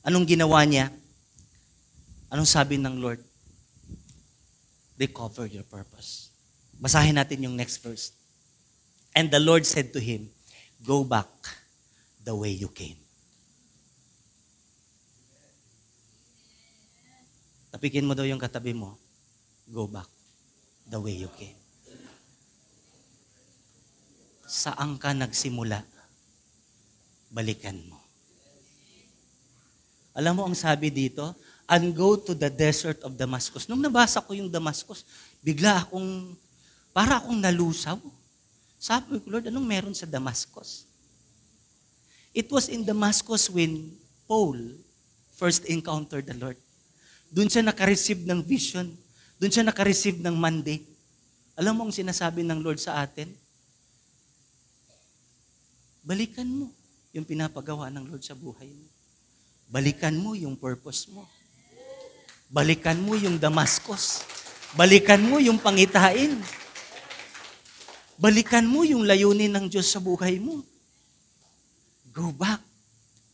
Anong ginawa niya? Anong sabi ng Lord? Recover your purpose. Basahin natin yung next verse. And the Lord said to him, go back the way you came. Tapikin mo daw yung katabi mo, go back the way you came. Saan ka nagsimula? Balikan mo. Alam mo ang sabi dito, and go to the desert of Damascus. Nung nabasa ko yung Damascus, bigla para akong nalusaw. Sabi ko, Lord, anong meron sa Damascus? It was in Damascus when Paul first encountered the Lord. Doon siya nakareceive ng vision. Doon siya nakareceive ng mandate. Alam mo ang sinasabi ng Lord sa atin? Balikan mo yung pinapagawa ng Lord sa buhay mo. Balikan mo yung purpose mo. Balikan mo yung Damascus. Balikan mo yung pangitain. Balikan mo yung layunin ng Diyos sa buhay mo. Go back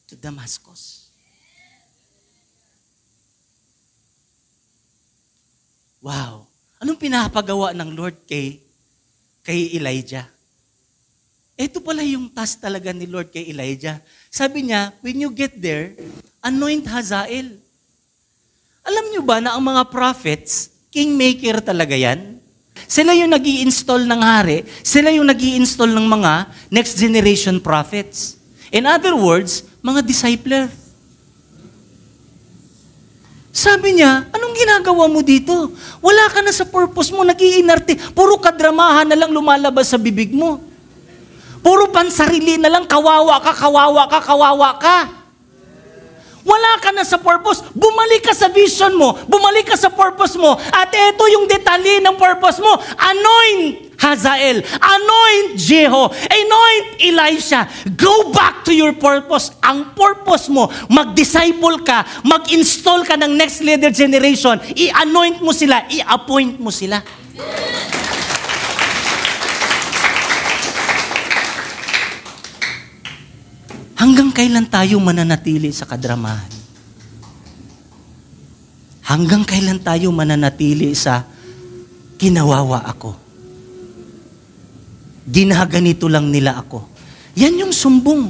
to Damascus. Wow. Anong pinapagawa ng Lord kay Elijah? Ito pala yung task talaga ni Lord kay Elijah. Sabi niya, when you get there, anoint Hazael. Alam niyo ba na ang mga prophets, kingmaker talaga yan? Sila yung nag-i-install ng hari, sila yung nag-i-install ng mga next generation prophets. In other words, mga discipler. Sabi niya, anong ginagawa mo dito? Wala ka na sa purpose mo, nag-iinarte. Puro kadramahan na lang lumalabas sa bibig mo. Puro pansarili na lang, kawawa ka, kawawa ka, kawawa ka. Wala ka na sa purpose. Bumalik ka sa vision mo. Bumalik ka sa purpose mo. At ito yung detalye ng purpose mo. Anoint Hazael. Anoint Jeho. Anoint Elisha. Go back to your purpose. Ang purpose mo, mag-disciple ka, mag-install ka ng next leader generation. I-anoint mo sila. I-appoint mo sila. Hanggang kailan tayo mananatili sa kadramahan? Hanggang kailan tayo mananatili sa kinawawa ako? Ginaganito lang nila ako. Yan yung sumbong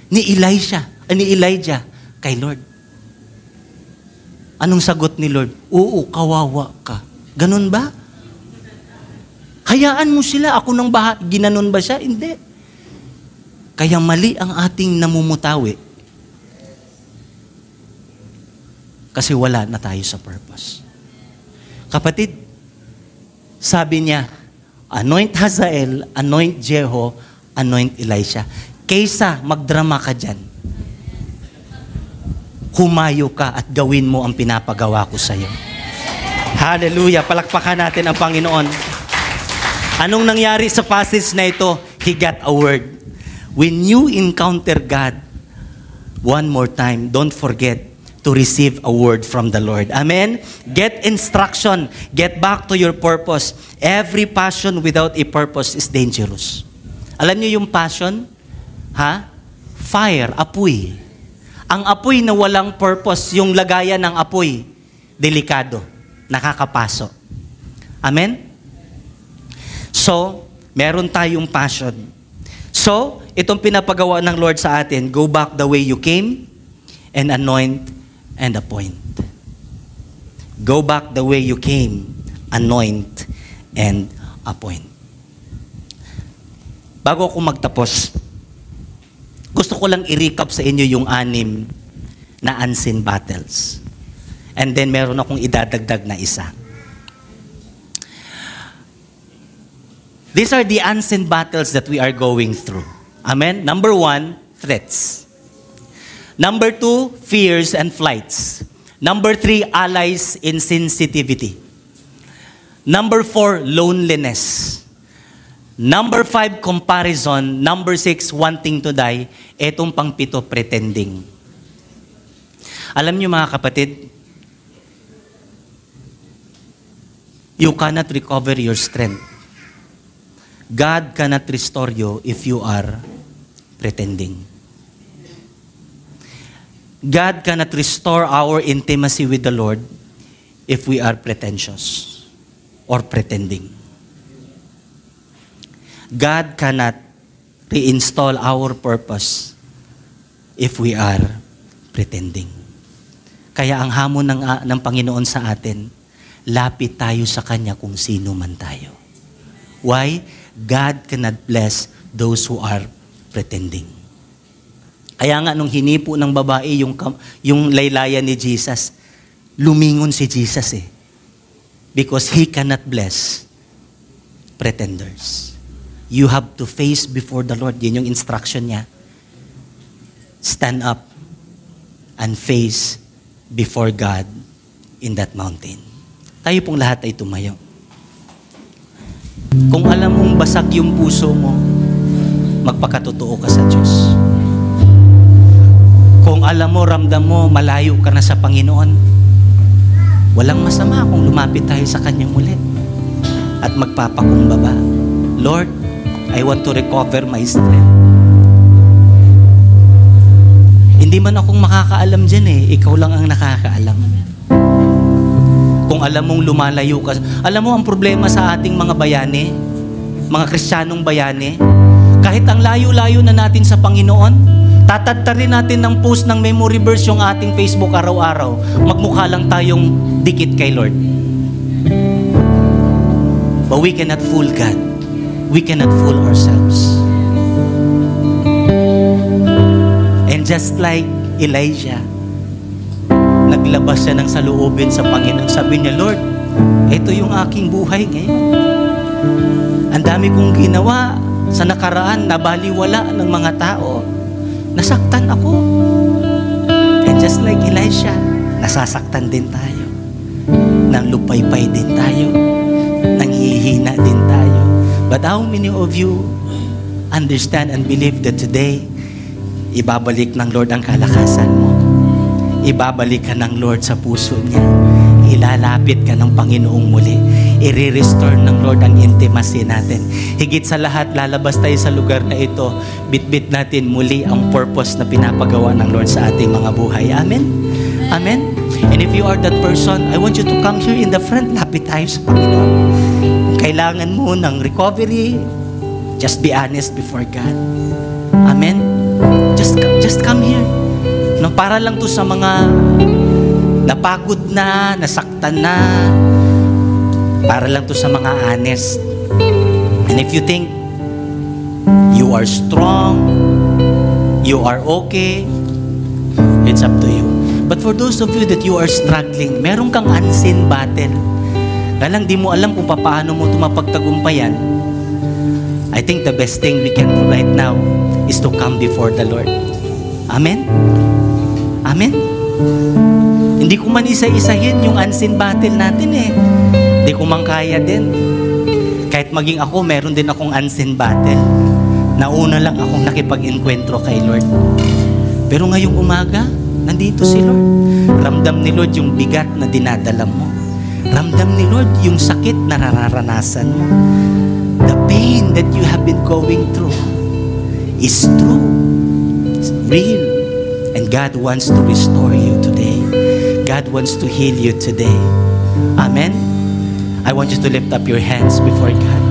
ni Elijah kay Lord. Anong sagot ni Lord? Oo, kawawa ka. Ganun ba? Hayaan mo sila, ako nang ginanon ba siya? Hindi. Kaya mali ang ating namumutawi kasi wala na tayo sa purpose. Kapatid, sabi niya, anoint Hazael, anoint Jeho, anoint Elisha. Kaysa magdrama ka dyan, humayo ka at gawin mo ang pinapagawa ko sa iyo. Hallelujah! Palakpakan natin ang Panginoon. Anong nangyari sa passage na ito? He got a word. When you encounter God one more time, don't forget to receive a word from the Lord. Amen? Get instruction. Get back to your purpose. Every passion without a purpose is dangerous. Alam niyo yung passion? Fire, apoy. Ang apoy na walang purpose, yung lagayan ng apoy, delikado, nakakapaso. Amen? So, meron tayong passion. So, itong pinapagawa ng Lord sa atin, go back the way you came and anoint and appoint. Go back the way you came, anoint and appoint. Bago ako magtapos, gusto ko lang i-recap sa inyo yung 6 na unseen battles. And then meron akong idadagdag na isa. These are the unseen battles that we are going through. Amen? Number 1, threats. Number 2, fears and flights. Number 3, allies in sensitivity. Number 4, loneliness. Number 5, comparison. Number 6, wanting to die. Etong pang-7, pretending. Alam niyo mga kapatid, you cannot recover your strength. God cannot restore you if you are pretending. God cannot restore our intimacy with the Lord if we are pretentious or pretending. God cannot reinstall our purpose if we are pretending. Kaya ang hamon ng Panginoon sa atin, lapit tayo sa Kanya kung sino man tayo. Why? God cannot bless those who are pretending. Kaya nga nung hinipo ng babae yung laylayan ni Jesus, lumingon si Jesus eh. Because He cannot bless pretenders. You have to face before the Lord. Yan yung instruction niya. Stand up and face before God in that mountain. Tayo pong lahat ay tumayo. Kung alam mong basag yung puso mo, magpakatotoo ka sa Diyos. Kung alam mo, ramdam mo, malayo ka na sa Panginoon, walang masama kung lumapit tayo sa Kanya muli at magpapakumbaba. Lord, I want to recover my strength. Hindi man akong makakaalam dyan eh. Ikaw lang ang nakakaalam. Kung alam mong lumalayo ka. Alam mo ang problema sa ating mga bayani, mga Kristiyanong bayani, kahit ang layo-layo na natin sa Panginoon, tatadtarin natin ng post ng memory verse yung ating Facebook araw-araw. Magmukha lang tayong dikit kay Lord. But we cannot fool God. We cannot fool ourselves. And just like Elijah, naglabas siya ng saloobin sa Panginoon. Sabi niya, Lord, ito yung aking buhay ngayon. Ang dami kong ginawa sa nakaraan, nabaliwala ng mga tao. Nasaktan ako. And just like Elisha, nasasaktan din tayo. Nang lupaypay din tayo. Nang hihina din tayo. But how many of you understand and believe that today, ibabalik ng Lord ang kalakasan mo? Ibabalik ka ng Lord sa puso niya. Ilalapit ka ng Panginoong muli. I-restore ng Lord ang intimacy natin. Higit sa lahat, lalabas tayo sa lugar na ito. Bitbit natin muli ang purpose na pinapagawa ng Lord sa ating mga buhay. Amen? Amen? And if you are that person, I want you to come here in the front. Lapit tayo sa Panginoon. Kailangan mo ng recovery. Just be honest before God. Amen? Just come here. No, para lang to sa mga napagod na, nasaktan na. Para lang to sa mga honest. And if you think you are strong, you are okay, it's up to you. But for those of you that you are struggling, meron kang unseen battle, na lang di mo alam kung paano mo ito mapagtagumpayan, I think the best thing we can do right now is to come before the Lord. Amen? Amen? Hindi ko man isa-isahin yung unseen battle natin eh. Hindi ko man kaya din. Kahit maging ako, meron din akong unseen battle. Nauna lang akong nakipag-enkwentro kay Lord. Pero ngayong umaga, nandito si Lord. Ramdam ni Lord yung bigat na dinadala mo. Ramdam ni Lord yung sakit na nararanasan mo. The pain that you have been going through is true. It's real. And God wants to restore you today. God wants to heal you today. Amen? I want you to lift up your hands before God.